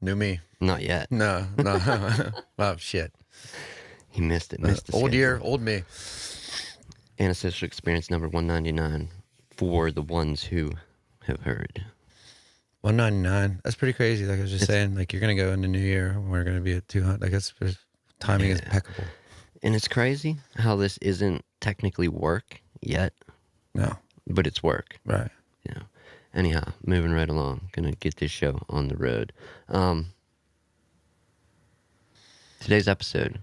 New me. Not yet. No. Oh, shit. He missed it. Missed the Old schedule. year, old me. Antisocial experience number 199 for the ones who have heard. 199. That's pretty crazy. Like I was just saying, like you're gonna go into New Year, and we're gonna be at 200. Like that's timing is impeccable. And it's crazy how this isn't technically work yet. No, but it's work. Right. Yeah. Anyhow, moving right along. Gonna get this show on the road. Today's episode,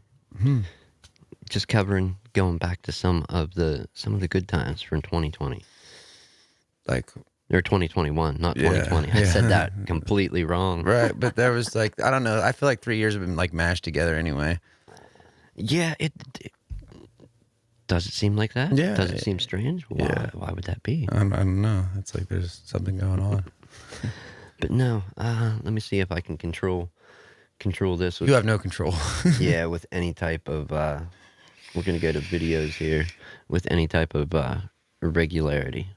just covering, going back to some of the good times from 2020. Like. Or 2021, not 2020. I said that completely wrong. Right, but there was like, I don't know. I feel like 3 years have been like mashed together anyway. Yeah, it does it seem like that? Yeah. Does it seem strange? Why would that be? I don't know. It's like there's something going on. But no, let me see if I can control this. You have no control. Yeah, with any type of, we're going to go to videos here, with any type of irregularity.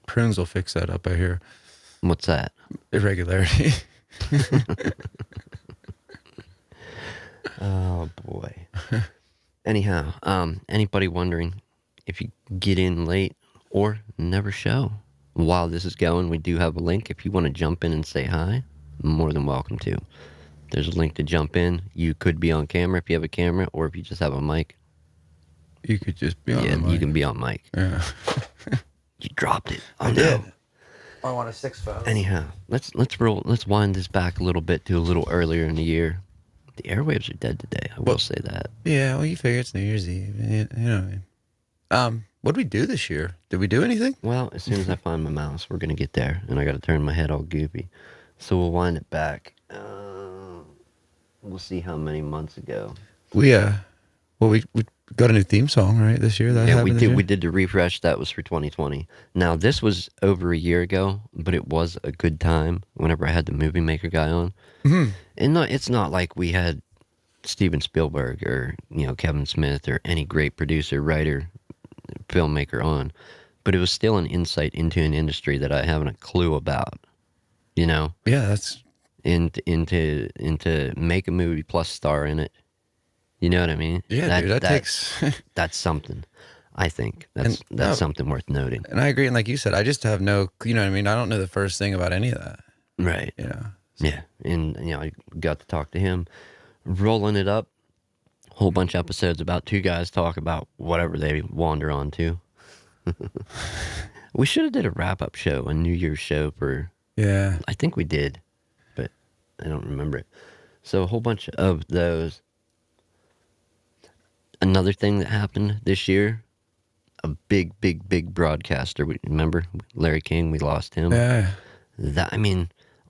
Prunes will fix that up, I hear. What's that? Irregularity. Oh, boy. Anyhow, anybody wondering if you get in late or never show, while this is going, we do have a link. If you want to jump in and say hi, more than welcome to. There's a link to jump in. You could be on camera if you have a camera, or if you just have a mic. You could just be on the mic. Yeah, you can be on mic. Yeah. You dropped it. I did. I want a 6 phone. Anyhow, let's wind this back a little bit to a little earlier in the year. The airwaves are dead today. I will say that. Yeah, well, you figure it's New Year's Eve. You know what I mean? What did we do this year? Did we do anything? Well, as soon as I find my mouse, we're going to get there. And I got to turn my head all goofy. So we'll wind it back. We'll see how many months ago. We got a new theme song, right, this year? Yeah, we did. We did the refresh. That was for 2020. Now, this was over a year ago, but it was a good time whenever I had the movie maker guy on. Mm-hmm. And it's not like we had Steven Spielberg or, Kevin Smith or any great producer, writer, filmmaker on, but it was still an insight into an industry that I haven't a clue about, Yeah, that's... Into make a movie plus star in it. You know what I mean? Yeah, that takes... That's something. I think that's something worth noting. And I agree. And like you said, I just have no, you know what I mean? I don't know the first thing about any of that. Right. So. Yeah. And, I got to talk to him, rolling it up. Whole bunch of episodes about two guys talk about whatever they wander on to. We should have did a wrap-up show, a New Year's show for... Yeah. I think we did, but I don't remember it. So a whole bunch of those. Another thing that happened this year, a big broadcaster. Remember Larry King? We lost him. Yeah.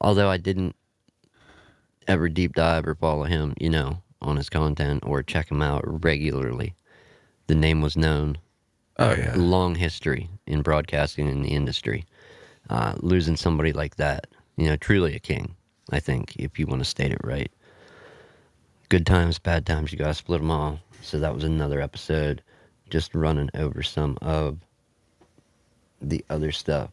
Although I didn't ever deep dive or follow him, on his content or check him out regularly, the name was known. Oh, yeah. Long history in broadcasting in the industry. Losing somebody like that, truly a king, I think, if you want to state it right. Good times, bad times, you gotta split them all. So that was another episode, just running over some of the other stuff.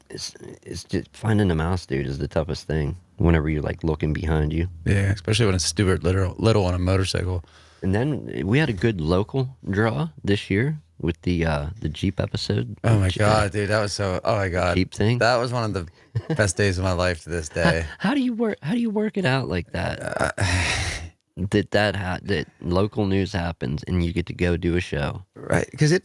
It's just finding a mouse, dude, is the toughest thing. Whenever you're like looking behind you. Yeah, especially when it's Stuart Little on a motorcycle. And then we had a good local draw this year with the Jeep episode. Oh my God, dude, that was so. Oh my God, Jeep thing. That was one of the best days of my life to this day. How do you work it out like that? That local news happens and you get to go do a show, right? Because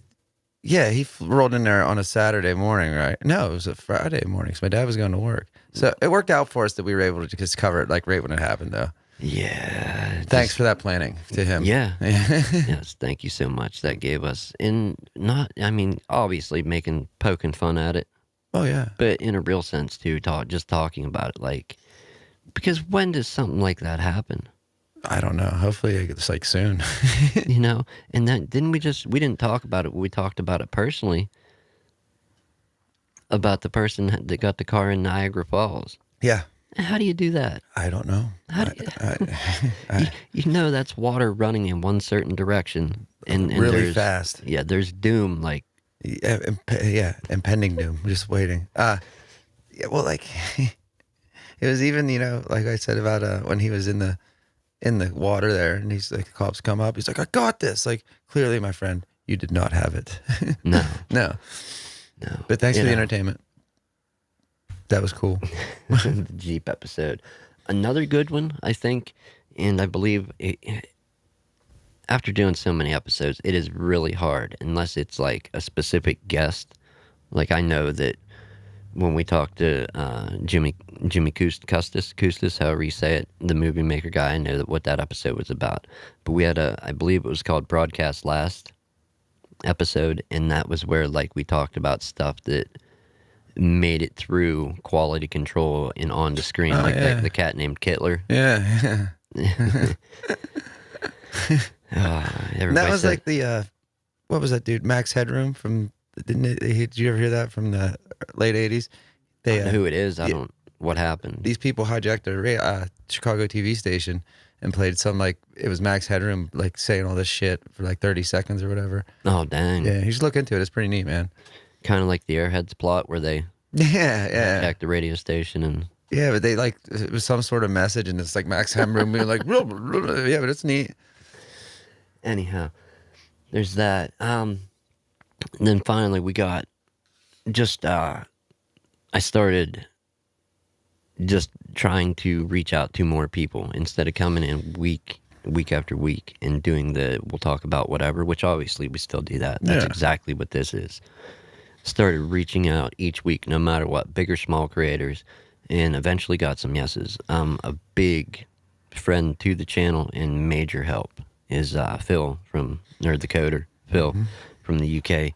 he rolled in there on a Saturday morning, right? No, it was a Friday morning because my dad was going to work. So it worked out for us that we were able to just cover it like right when it happened, though. Yeah. Thanks for that planning to him. Yeah. Yes, thank you so much. That gave us, obviously poking fun at it. Oh, yeah. But in a real sense, too, just talking about it, like, because when does something like that happen? I don't know. Hopefully it's like soon. And then we didn't talk about it. We talked about it personally. About the person that got the car in Niagara Falls. Yeah. How do you do that? I don't know. That's water running in one certain direction. And really fast. Yeah, there's doom, like... Yeah, impending doom. Just waiting. Yeah, well, like it was even, like I said about when he was in the water there, and he's like, the cops come up, he's like, I got this. Like, clearly, my friend, you did not have it. No, No, no. but thanks for the entertainment. That was cool. The Jeep episode. Another good one, I think, and I believe after doing so many episodes, it is really hard unless it's like a specific guest. Like I know that when we talked to Jimmy Custis, however you say it, the movie maker guy, I know that what that episode was about. But we had I believe it was called Broadcast Last episode, and that was where like we talked about stuff that made it through quality control and on the screen, Oh, like yeah. the cat named Kittler. Yeah. That was said, like the what was that dude? Max Headroom from did you ever hear that from the late 80s? I They don't know who it is. I yeah, don't. What happened? these people hijacked a Chicago TV station and played some, like, it was Max Headroom like saying all this shit for like 30 seconds or whatever. Oh dang! Yeah, you should look into it. It's pretty neat, man. Kind of like the Airheads plot where they Yeah. hijacked the radio station and. Yeah, but they like it was some sort of message, and it's like Max Headroom being like, yeah, but it's neat. Anyhow, there's that. And then finally we got just I started just trying to reach out to more people instead of coming in week after week and doing the we'll talk about whatever, which obviously we still do that. That's Yeah. exactly what this is. Started reaching out each week, no matter what, big or small creators, and eventually got some yeses. A big friend to the channel and major help is Phil from Nerd the Coder. Phil from the UK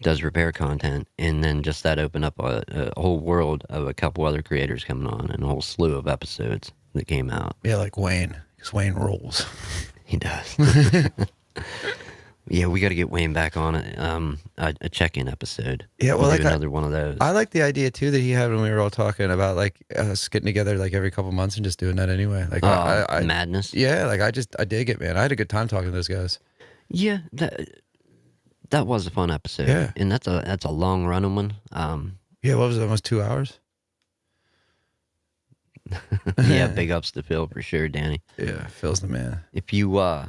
does repair content, and then just that opened up a whole world of a couple other creators coming on and a whole slew of episodes that came out. Yeah, like Wayne, because Wayne rolls. He does. Yeah, we got to get Wayne back on a check-in episode. Yeah, well, We'll like do another one of those. I like the idea too that he had when we were all talking about like us getting together like every couple months and just doing that anyway. Like I madness. yeah, like I dig it, man. I had a good time talking to those guys. Yeah, that was a fun episode. Yeah. And that's a long running one. Yeah, what was it, almost 2 hours? Yeah, big ups to Phil for sure, Danny. Yeah, Phil's the man. If you Yeah,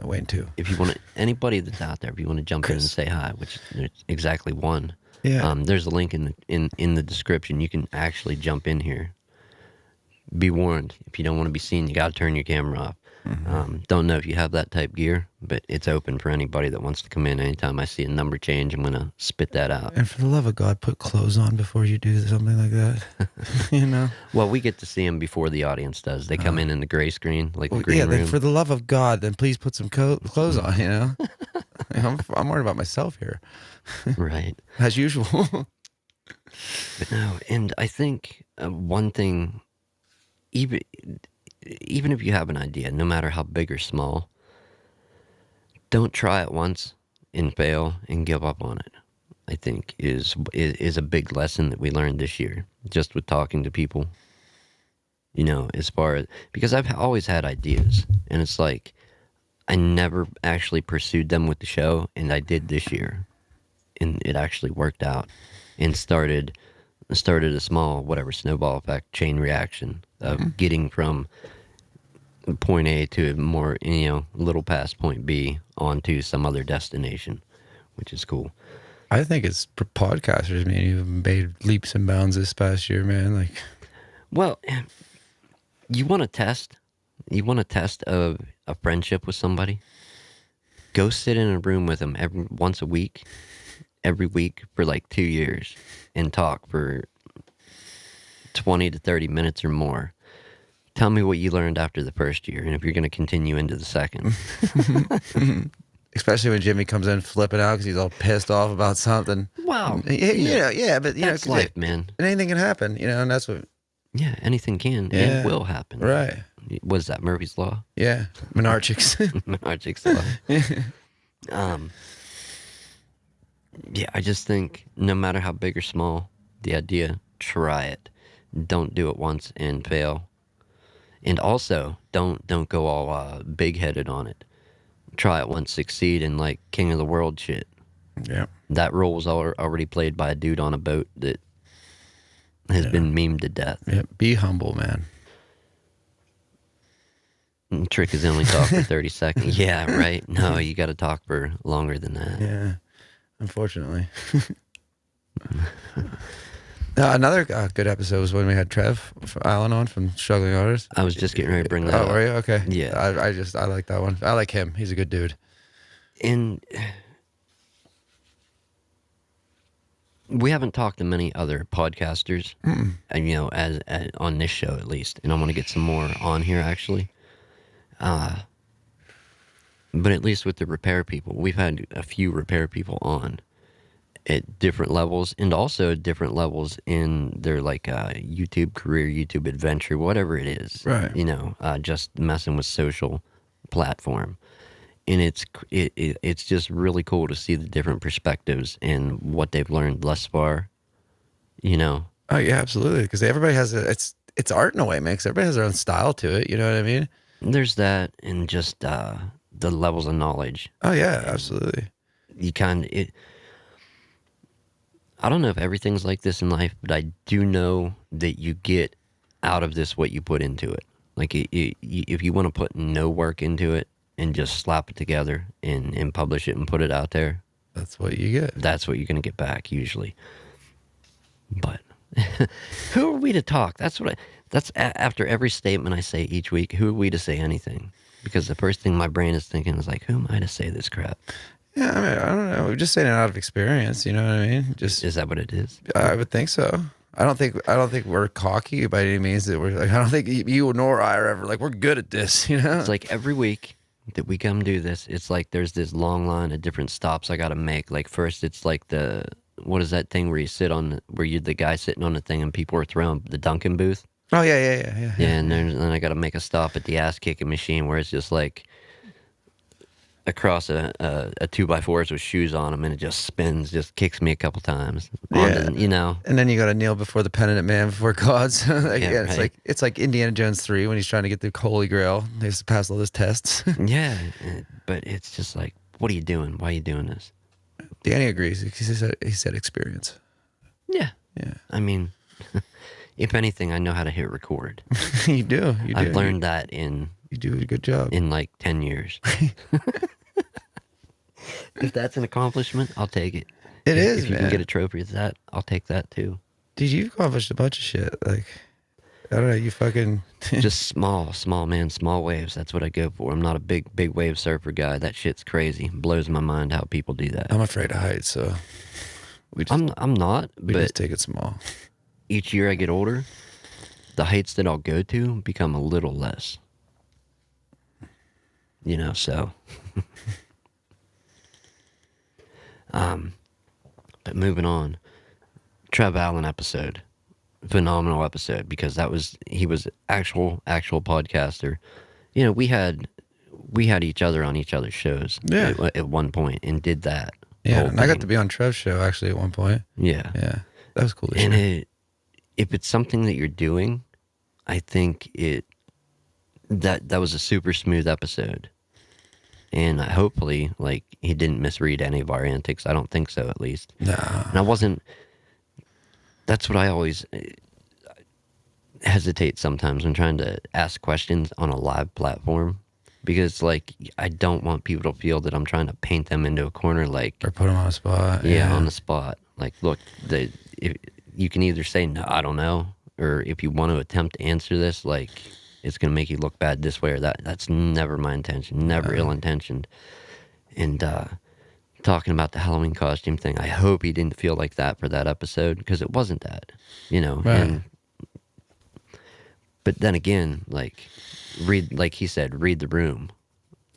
Wayne too. if you want to, anybody that's out there, if you want to jump in and Chris. say hi, which there's exactly one. Yeah. There's a link in the description. You can actually jump in here. Be warned, if you don't want to be seen, you got to turn your camera off. Don't know if you have that type gear, but it's open for anybody that wants to come in. Anytime I see a number change, I'm going to spit that out. And for the love of God, put clothes on before you do something like that. You know? Well, we get to see them before the audience does. They come in the gray screen, like the green Yeah, room. then for the love of God, then please put some clothes on, you know? I'm worried about myself here, Right. as usual. But no, and I think one thing, even if you have an idea, no matter how big or small, don't try it once and fail and give up on it. I think is a big lesson that we learned this year, just with talking to people. You know, as far as because I've always had ideas, and it's like I never actually pursued them with the show, and I did this year, and it actually worked out, and started a small whatever snowball effect chain reaction of getting from point A to more, you know, a little past point B onto some other destination, which is cool. I think it's for podcasters, man. You've made leaps and bounds this past year, man. Like, Well, you want to test a friendship with somebody, go sit in a room with them once a week, every week for like 2 years and talk for 20 to 30 minutes or more. Tell me what you learned after the first year and if you're going to continue into the second. especially when Jimmy comes in flipping out because he's all pissed off about something. Wow. Yeah, but you That's know, life, man. and anything can happen, you know, and that's what. Yeah, anything can Yeah. and will happen. Right. Was that Murphy's Law? Yeah, monarchics. Monarchics Law. Yeah, I just think no matter how big or small the idea, try it. Don't do it once and fail. And also, don't go all big-headed on it. Try it once, succeed, and like King of the World shit. Yeah. That role was already played by a dude on a boat that has been memed to death. Yeah, be humble, man. Trick is only talk for 30 seconds. Yeah, right. No, you got to talk for longer than that. Yeah, unfortunately. Another good episode was when we had Trev Allen on from Struggling Artists. I was just getting ready to bring that up. Oh, were you? Okay. Yeah. I like that one. I like him. He's a good dude. And we haven't talked to many other podcasters, and, you know, as on this show at least. And I want to get some more on here actually. But at least with the repair people, we've had a few repair people on at different levels, and also at different levels in their like YouTube career, YouTube adventure, whatever it is. Right. You know, just messing with social platform, and it's just really cool to see the different perspectives and what they've learned thus far. You know. Oh yeah, absolutely. Because everybody has it's art in a way, man. 'Cause everybody has their own style to it. You know what I mean? There's that, and just the levels of knowledge. Oh yeah, absolutely. You I don't know if everything's like this in life, but I do know that you get out of this what you put into it. Like, if you want to put no work into it and just slap it together and publish it and put it out there, that's what you get. That's what you're going to get back, usually. But who are we to talk? That's after every statement I say each week, who are we to say anything? Because the first thing my brain is thinking is like, who am I to say this crap? Yeah, I mean, I don't know. We're just saying it out of experience. You know what I mean? Just Is that what it is? I would think so. I don't think we're cocky by any means. That we're like, I don't think you nor I are ever like we're good at this. You know? It's like every week that we come do this, it's like there's this long line of different stops I got to make. Like first, it's like what is that thing where you sit on where you're the guy sitting on the thing and people are throwing the Dunkin' booth. Oh yeah. Yeah, and then I got to make a stop at the ass kicking machine where it's just like across a 2x4s with shoes on them, and it just spins, just kicks me a couple times. You know. And then you got to kneel before the penitent man before God's. Like, Yeah, right. it's like Indiana Jones 3 when he's trying to get the Holy Grail. He has to pass all those tests. Yeah, but it's just like, what are you doing? Why are you doing this? Danny agrees. He said experience. Yeah. Yeah. I mean, if anything, I know how to hit record. You do. I've learned that You do a good job. in like 10 years. If that's an accomplishment, I'll take it. It is, If you man. can get a trophy for that, I'll take that too. Dude, you've accomplished a bunch of shit. Like, I don't know, you fucking... Just small waves. That's what I go for. I'm not a big wave surfer guy. That shit's crazy. Blows my mind how people do that. I'm afraid of heights, so... I'm not, we but just take it small. each year I get older, the heights that I'll go to become a little less. You know, so... But moving on, Trevor Allen episode, phenomenal episode, because he was actual podcaster. You know, we had each other on each other's shows at one point and did that. Yeah, and I got to be on Trev's show actually at one point. Yeah. That was cool. And if it's something that you're doing, I think that was a super smooth episode. And hopefully, like, he didn't misread any of our antics. I don't think so, at least. No. And I wasn't... That's what I always hesitate sometimes when trying to ask questions on a live platform. Because, like, I don't want people to feel that I'm trying to paint them into a corner, like... Or put them on the spot. Yeah, on the spot. Like, look, if you can either say, no, I don't know, or if you want to attempt to answer this, like... It's going to make you look bad this way or that. That's never my intention. Never ill-intentioned. And talking about the Halloween costume thing, I hope he didn't feel like that for that episode, because it wasn't that, you know. Right. But then again, like he said, read the room.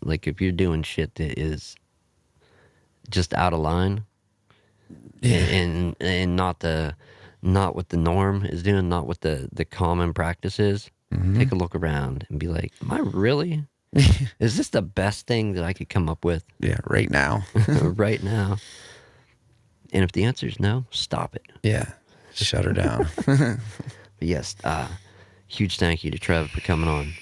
Like, if you're doing shit that is just out of line, and not what the norm is doing, not what the common practice is. Mm-hmm. Take a look around and be like, am I really? Is this the best thing that I could come up with? Yeah, right now. Right now. And if the answer is no, stop it. Yeah, shut her down. But yes, huge thank you to Trev for coming on.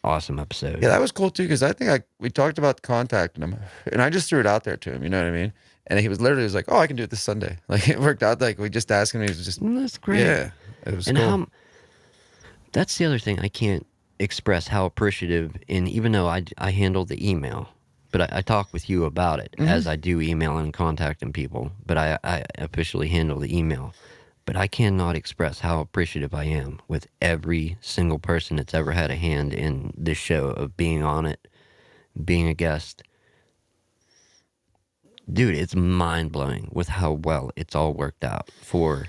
Awesome episode. Yeah, that was cool too, because I think we talked about contacting him, and I just threw it out there to him, you know what I mean? And he was literally was like, "Oh, I can do it this Sunday." Like it worked out. Like we just asked him. He was just That's great. yeah. It was And cool. that's the other thing I can't express how appreciative. And even though I handle the email, but I talk with you about it as I do email and contacting people. But I officially handle the email. But I cannot express how appreciative I am with every single person that's ever had a hand in this show of being on it, being a guest. Dude, it's mind-blowing with how well it's all worked out for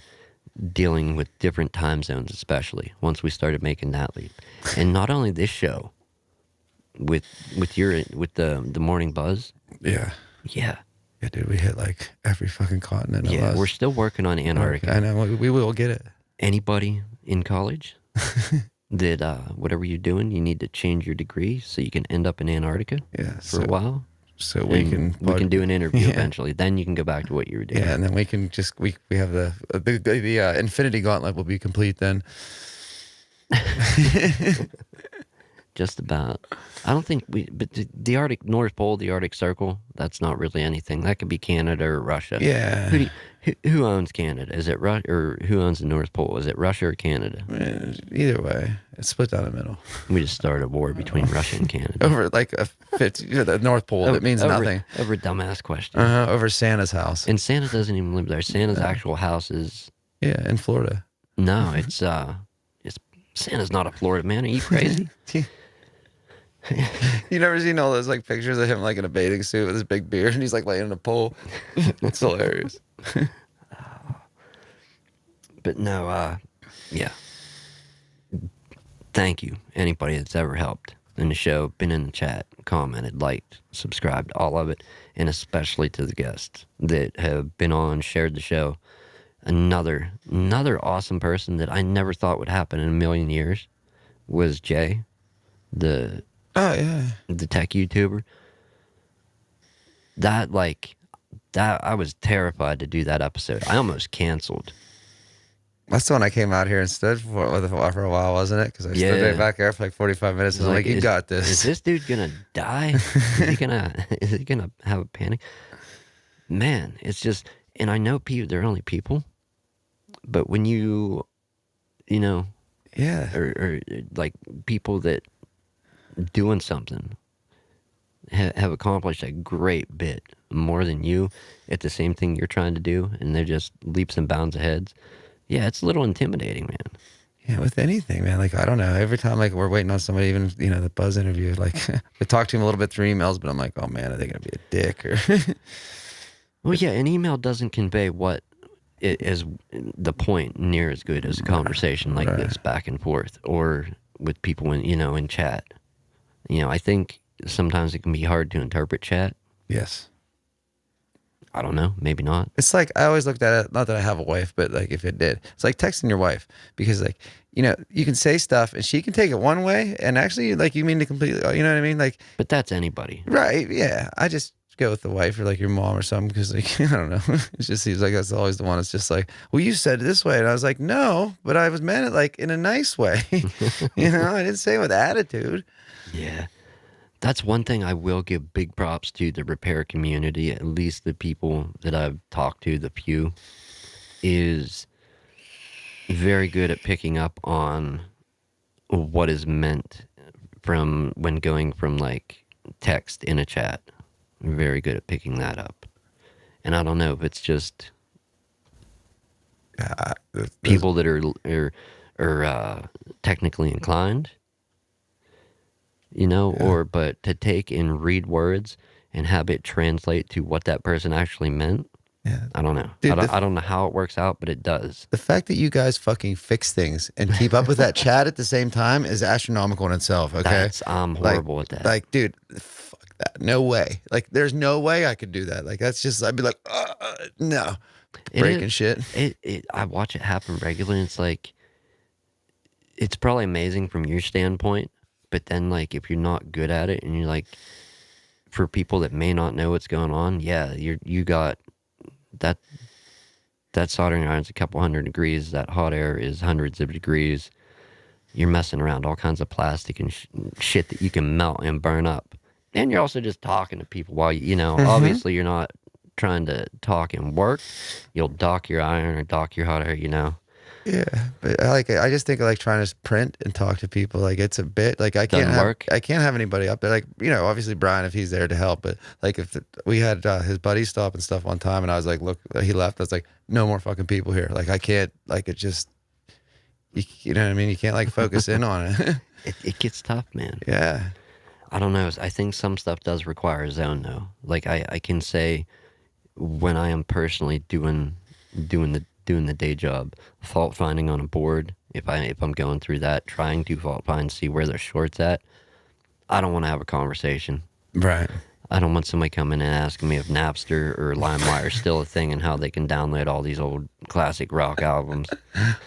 dealing with different time zones, especially once we started making that leap. And not only this show, with the morning buzz. Yeah. Yeah. Yeah, dude, we hit like every fucking continent. Yeah, we're still working on Antarctica. I know, we will get it. Anybody in college that whatever you're doing, you need to change your degree so you can end up in Antarctica for a while. So we can do an interview eventually. Then you can go back to what you were doing. Yeah, and then we can just we have the Infinity Gauntlet will be complete then. Just about. I don't think but the Arctic North Pole, the Arctic Circle, that's not really anything. That could be Canada or Russia. Yeah. Who owns Canada? Is it Russia, or who owns the North Pole? Is it Russia or Canada? Either way, it's split down the middle. We just started a war between Russia and Canada over like a 50, the North Pole. That means nothing. Over a dumbass question. Over Santa's house. And Santa doesn't even live there. Santa's actual house is in Florida. No, it's Santa's not a Florida man. Are you crazy? You never seen all those like pictures of him like in a bathing suit with his big beard and he's like laying in a pole? It's hilarious. But no, yeah. Thank you, anybody that's ever helped in the show, been in the chat, commented, liked, subscribed, all of it, and especially to the guests that have been on, shared the show. Another awesome person that I never thought would happen in a million years was Jay, the tech YouTuber. That I was terrified to do that episode. I almost canceled. That's the one I came out here and stood for a while, wasn't it? Because I stood right back there for like 45 minutes and I was like, you got this. Is this dude gonna die? Is he gonna have a panic? Man, it's just, and I know they're only people, but when you know, or like people that doing something have accomplished a great bit more than you at the same thing you're trying to do, and they're just leaps and bounds ahead. Yeah, it's a little intimidating, man. Yeah, with anything, man. Like, I don't know. Every time, like, we're waiting on somebody, even, the Buzz interview, like, I talked to him a little bit through emails, but I'm like, oh, man, are they going to be a dick? Or Well, yeah, an email doesn't convey what is the point near as good as a conversation like this back and forth, or with people in chat. I think sometimes it can be hard to interpret chat. Yes. I don't know. Maybe not. It's like, I always looked at it, not that I have a wife, but like if it did, it's like texting your wife, because like, you can say stuff and she can take it one way and actually like you mean to completely, you know what I mean? Like, but that's anybody. Right. Yeah. I just go with the wife or like your mom or something because like, I don't know. It just seems like that's always the one. It's just like, well, you said it this way. And I was like, no, but I was meant it like in a nice way. I didn't say it with attitude. Yeah. That's one thing I will give big props to the repair community, at least the people that I've talked to, the few, is very good at picking up on what is meant from when going from like text in a chat. Very good at picking that up. And I don't know if it's just people that are technically inclined, but to take and read words and have it translate to what that person actually meant. Yeah. I don't know. Dude, I don't know how it works out, but it does. The fact that you guys fucking fix things and keep up with that chat at the same time is astronomical in itself, okay? I'm horrible at that. Like, dude, fuck that. No way. Like, there's no way I could do that. Like, that's just, I'd be like, no. Breaking shit. I watch it happen regularly, and it's like, it's probably amazing from your standpoint, but then, like, if you're not good at it and you're like, for people that may not know what's going on, yeah, you got that soldering iron's a couple hundred degrees. That hot air is hundreds of degrees. You're messing around all kinds of plastic and shit that you can melt and burn up. And you're also just talking to people while obviously you're not trying to talk and work, you'll dock your iron or dock your hot air, you know. Yeah, but I just think like trying to print and talk to people, like it's a bit like Doesn't work. I can't have anybody up there, like, you know, obviously Brian if he's there to help, but like if we had his buddy stop and stuff one time and I was like, look, he left, I was like, no more fucking people here, like I can't, like it just, you know what I mean, you can't like focus in on it. It gets tough, man. Yeah, I don't know. I think some stuff does require a zone, though. Like I can say when I am personally doing the day job, fault finding on a board. If I'm going through that, trying to fault find, see where their short's at. I don't want to have a conversation. right. I don't want somebody coming and asking me if Napster or LimeWire is still a thing and how they can download all these old classic rock albums.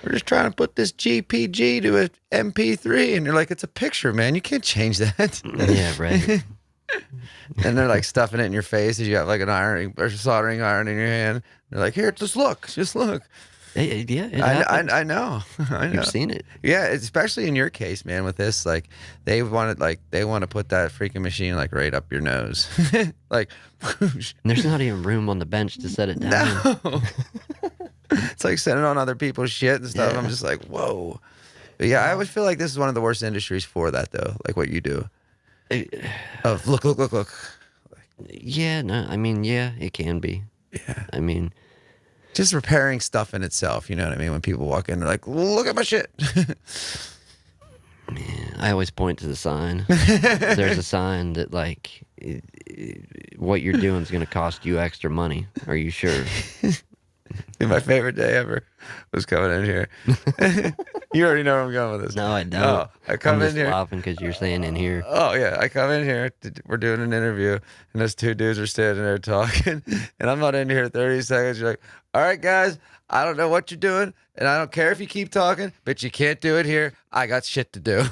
We're just trying to put this GPG to an MP3, and you're like, it's a picture, man, you can't change that. Yeah, right. And they're like stuffing it in your face as you got like an ironing or soldering iron in your hand. They're like, here, just look. Yeah, it happens. I know. I know. You've seen it. Yeah, especially in your case, man, with this, like they want to put that freaking machine like right up your nose. Like, whoosh. There's not even room on the bench to set it down. No. It's like sending on other people's shit and stuff. Yeah. I'm just like, whoa. But yeah, I would feel like this is one of the worst industries for that, though, like what you do. Oh, look. Yeah, no, I mean, yeah, it can be. Yeah. I mean, Just repairing stuff in itself, you know what I mean? When people walk in, they're like, look at my shit. man, I always point to the sign. There's a sign that, like, what you're doing is going to cost you extra money. Are you sure? Dude, my favorite day ever was coming in here. You already know where I'm going with this. No, I don't. Oh, I come I'm in just here. laughing because you're saying in here. Oh yeah, I come in here. We're doing an interview, and those two dudes are standing there talking, and I'm not in here 30 seconds. You're like, "All right, guys, I don't know what you're doing, and I don't care if you keep talking, but you can't do it here. I got shit to do."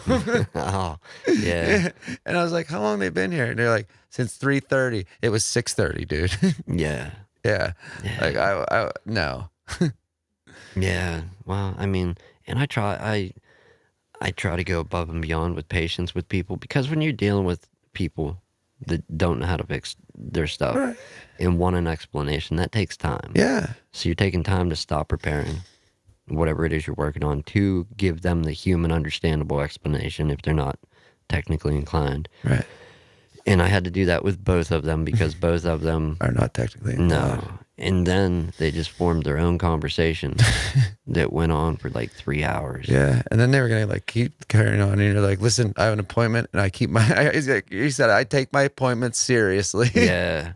Oh, yeah. And I was like, "How long they been here?" And they're like, "Since 3:30." It was 6:30, dude. Yeah. Yeah. Yeah. Like I no. Yeah. Well, I mean, and I try to go above and beyond with patience with people, because when you're dealing with people that don't know how to fix their stuff Right. and want an explanation, that takes time. Yeah. So you're taking time to stop preparing whatever it is you're working on to give them the human understandable explanation if they're not technically inclined. Right. And I had to do that with both of them because both of them Are not technically no. inclined. And then they just formed their own conversation that went on for like 3 hours. Yeah, and then they were gonna like keep carrying on, and you're like, "Listen, I have an appointment, and I keep my." He said, "I take my appointments seriously." Yeah.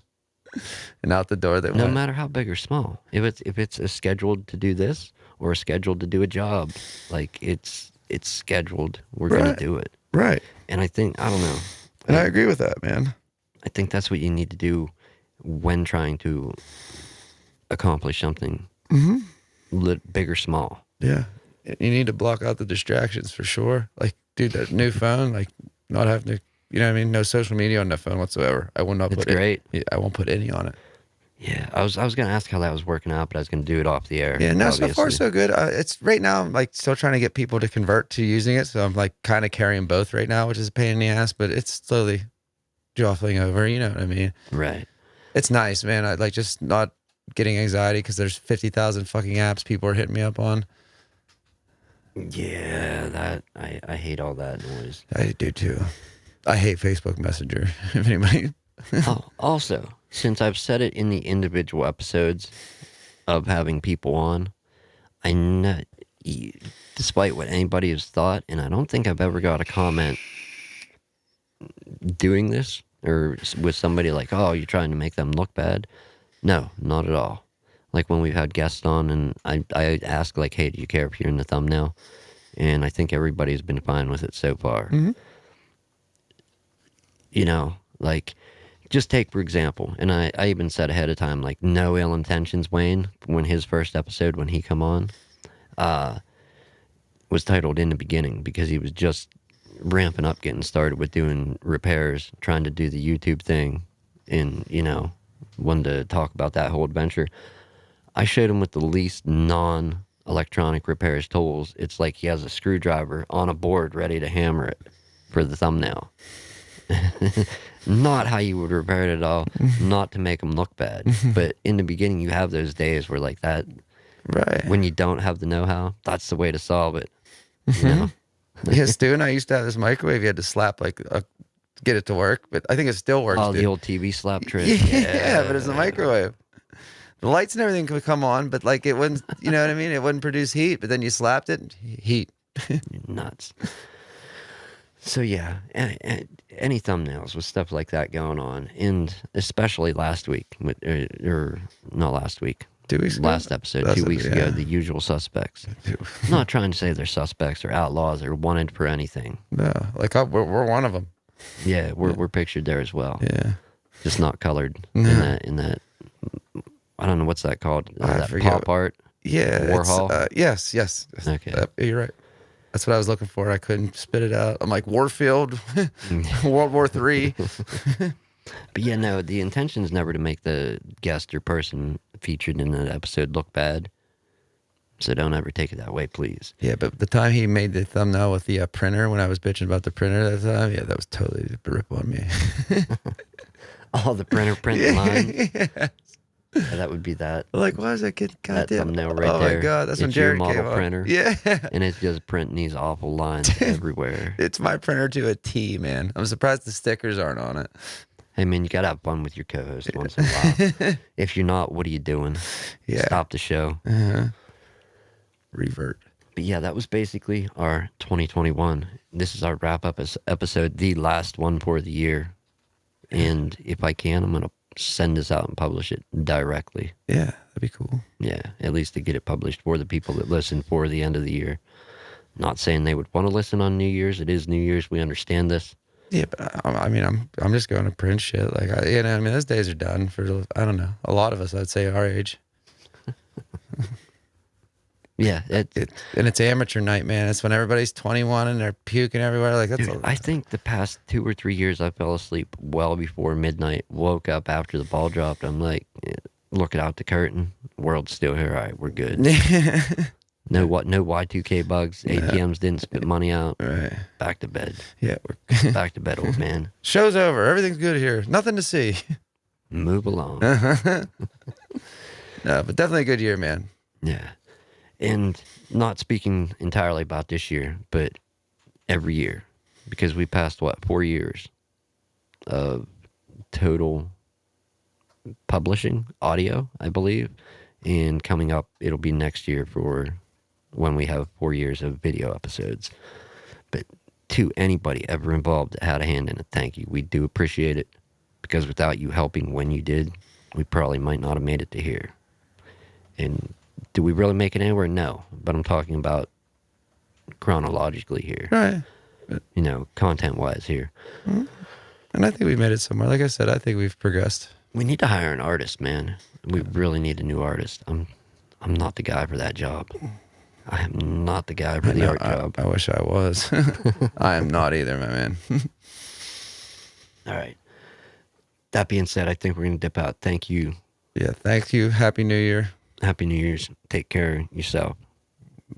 And out the door they No went. matter how big or small. If it's a scheduled to do this or a scheduled to do a job, like it's scheduled. We're gonna Right. do it. Right, And I don't know. and I agree with that, man. I think that's what you need to do when trying to accomplish something, big or small. Yeah, you need to block out the distractions for sure. Like, dude, that new phone, like, not having to, you know what I mean? No social media on that phone whatsoever. I will not It's put great. I won't put any on it. Yeah, I was gonna ask how that was working out, but I was gonna do it off the air. Yeah, no, so far obviously. so good. It's right now. I'm like still trying to get people to convert to using it, so I'm like kind of carrying both right now, which is a pain in the ass, but it's slowly jostling over. You know what I mean? Right. It's nice, man. I like just not getting anxiety because there's 50,000 fucking apps people are hitting me up on. Yeah, that I hate all that noise. I do too. I hate Facebook Messenger. If anybody, Oh, also, since I've said it in the individual episodes of having people on, I know, despite what anybody has thought, and I don't think I've ever got a comment doing this or with somebody like, "Oh, you're trying to make them look bad." No, not at all. Like when we've had guests on, and I ask like, "Hey, do you care if you're in the thumbnail?" And I think everybody's been fine with it so far. You know, like, just take for example, and I even said ahead of time, like, no ill intentions, Wayne, when his first episode, when he come on, was titled In the Beginning, because he was just ramping up, getting started with doing repairs, trying to do the YouTube thing, and, you know, wanted to talk about that whole adventure. I showed him with the least non-electronic repairs tools. It's like he has a screwdriver on a board ready to hammer it for the thumbnail. Not how you would repair it at all. Not to make them look bad. But in the beginning, you have those days where like that, Right. when you don't have the know-how, that's the way to solve it. You know? Yeah, Stu and I used to have this microwave. You had to slap get it to work, but I think it still works. Oh, dude. the old TV slap trick. Yeah, but it's a microwave. The lights and everything could come on, but like it wouldn't, you know what I mean? It wouldn't produce heat, but then you slapped it, heat. Nuts. So yeah, any thumbnails with stuff like that going on, and especially last week, or not last week, 2 weeks ago? last episode, 2 weeks ago, the usual suspects. I'm not trying to say they're suspects or outlaws or wanted for anything. No, like we're one of them. Yeah, we're pictured there as well. Yeah, Just not colored in that. I don't know what's that called. That pop art. Yeah, Warhol. Yes. Okay, You're right. That's what I was looking for. I couldn't spit it out. I'm like Warfield, World War III. But yeah, no, the intention is never to make the guest or person featured in that episode look bad. So don't ever take it that way, please. Yeah, but the time he made the thumbnail with the printer, when I was bitching about the printer that time, yeah, that was totally a rip on me. All the printing lines. Yeah, that would be that. Like, why is that kid? That thumbnail right oh there. My God, that's it's when Jared your model came printer. Up. Yeah. And it's just printing these awful lines everywhere. It's my printer to a T, man. I'm surprised the stickers aren't on it. Hey, man, you got to have fun with your co-host once in a while. If you're not, what are you doing? Yeah. Stop the show. Revert. But yeah, that was basically our 2021. This is our wrap-up episode, the last one for the year. And if I can, I'm going to send this out and publish it directly. Yeah, that'd be cool. Yeah, at least to get it published for the people that listen for the end of the year. Not saying they would want to listen on New Year's. It is New Year's. We understand this. Yeah, but I mean, I'm just going to print shit. Like, I mean, those days are done for, I don't know, a lot of us, I'd say our age. Yeah. And it's amateur night, man. It's when everybody's 21 and they're puking everywhere. Like, that's dude, I think the past 2 or 3 years I fell asleep well before midnight, woke up after the ball dropped. I'm like, looking out the curtain, world's still here. All right, we're good. No Y2K bugs. ATMs didn't spit money out. Right. Back to bed. Yeah. Back to bed, old man. Show's over. Everything's good here. Nothing to see. Move along. No, but definitely a good year, man. Yeah. And not speaking entirely about this year, but every year. Because we passed, 4 years of total publishing audio, I believe. And coming up, it'll be next year for when we have 4 years of video episodes. But to anybody ever involved that had a hand in it, thank you. We do appreciate it. Because without you helping when you did, we probably might not have made it to here. And do we really make it anywhere? No. But I'm talking about chronologically here. Right. You know, content-wise here. And I think we made it somewhere. Like I said, I think we've progressed. We need to hire an artist, man. We really need a new artist. I'm not the guy for that job. I am not the guy for the art job. I wish I was. I am not either, my man. All right. That being said, I think we're going to dip out. Thank you. Yeah, thank you. Happy New Year. Happy New Year's. Take care of yourself,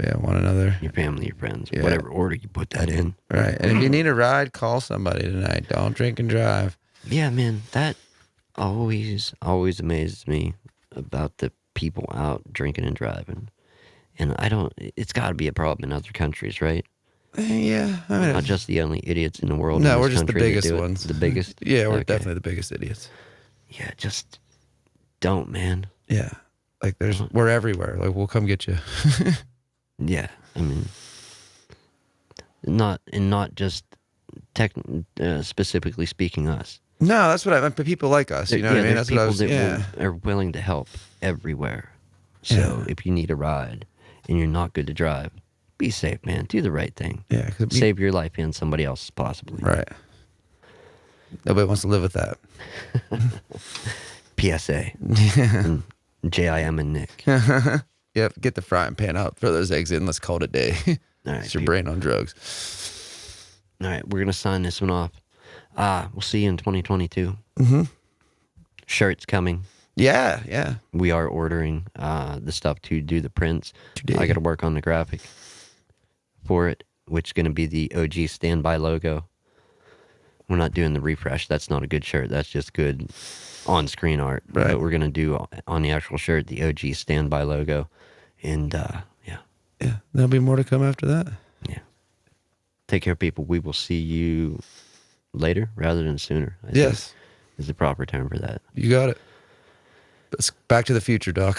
Yeah, one another. your family, your friends, Yeah. whatever order you put that in. Right. And if you need a ride, call somebody tonight. Don't drink and drive. Yeah, man, that always amazes me about the people out drinking and driving. And it's got to be a problem in other countries, right? Yeah. I mean, Not just the only idiots in the world. no, in we're this just the country that biggest do it. ones. The biggest? Yeah, we're Okay. definitely the biggest idiots. Yeah, just don't, man. Yeah. Like we're everywhere. Like we'll come get you. Yeah, I mean, not just specifically speaking us. No, that's what I meant. But people like us, you know what I mean? There's That's what I people was. that are willing to help everywhere. So Yeah. if you need a ride and you're not good to drive, be safe, man. Do the right thing. Yeah. Save your life and somebody else's, possibly. Right. Nobody wants to live with that. PSA. And JIM and Nick. Yep. Get the frying pan out. Throw those eggs in. Let's call it a day. All right, It's your people. brain on drugs. All right, we're going to sign this one off. We'll see you in 2022. Mm-hmm. Shirts coming. Yeah. Yeah. We are ordering the stuff to do the prints. Today. I got to work on the graphic for it, which is going to be the OG standby logo. we're not doing the refresh. That's not a good shirt. That's just good on-screen art. Right. But we're gonna do on the actual shirt the OG standby logo, and yeah, Yeah, there'll be more to come after that. yeah. Take care, people. We will see you later rather than sooner. I think Yes, is the proper term for that. you got it. Let's Back to the Future, Doc.